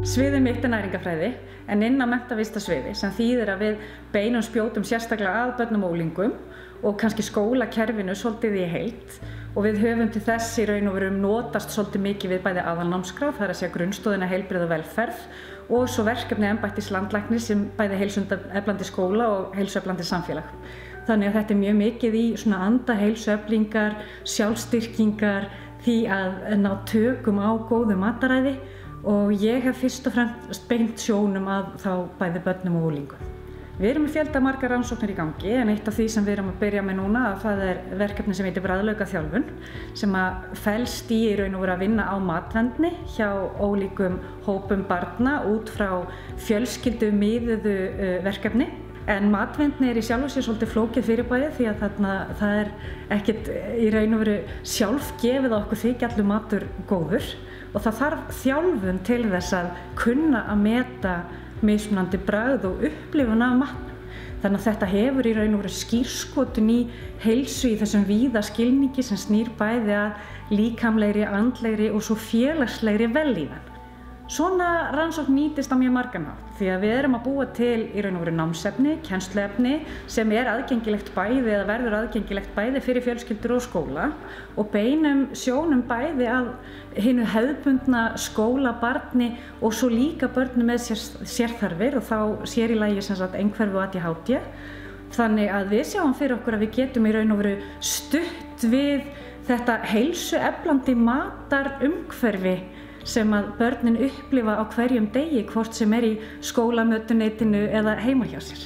Sviðið mitt næringarfræði en inn á menntavísindasviði sem þýðir að við beinum spjótum sérstaklega að börnum og unglingum og kannski skólakerfinu svolítið í heild og við höfum til þess í raun og veru notast svolítið mikið við bæði aðalnámskrá, það er að segja grunnstoðina heilbrigði og velferð og svo verkefni embættis landlæknis sem bæði heilsueflandi skóla og heilsueflandi samfélag. Þannig að þetta er mjög mikið í svona anda heilsueflingar, sjálfstyrkingar, því að ná tökum á góðu mataræði og ég hef fyrst og fremst beint sjónum að þá bæði börnum og unglingum. Við erum með fjölda margar rannsóknir í gangi en eitt af því sem við erum að byrja með núna það er verkefni sem heitir bragðlaukaþjálfun sem að felst í raun og veru að vinna á matvendni hjá ólíkum hópum barna út frá fjölskyldumiðuðu verkefni. En matvendni er í sjálfu sér svolítið flókið fyrirbæri því að það er ekkert í raun og veru sjálfgefið að okkur þykja allur matur góður og það þarf þjálfun til þess að kunna að meta mismunandi bragð og upplifun af matnum. Þannig að þetta hefur í raun og veru skírskotun í heilsu í þessum víða skilningi sem snýr bæði að líkamlegri, andlegri og svo félagslegri vellíðan. Svona rannsókn nýtist á mjög margan hátt því að við erum að búa til í raun og veru námsefni, kennsluefni sem er aðgengilegt bæði eða verður aðgengilegt bæði fyrir fjölskyldur og skóla og beinum sjónum bæði að hinu hefðbundna skólabarni og svo líka börnum með sérþarfir og þá sér í lagi sem sagt einhverfu og ADHD. Þannig að við sjáum fyrir okkur að við getum í raun og veru stutt við þetta heilsueflandi matarumhverfi sem að börnin upplifa á hverjum degi hvort sem er í skólamötuneytinu eða heima hjá sér.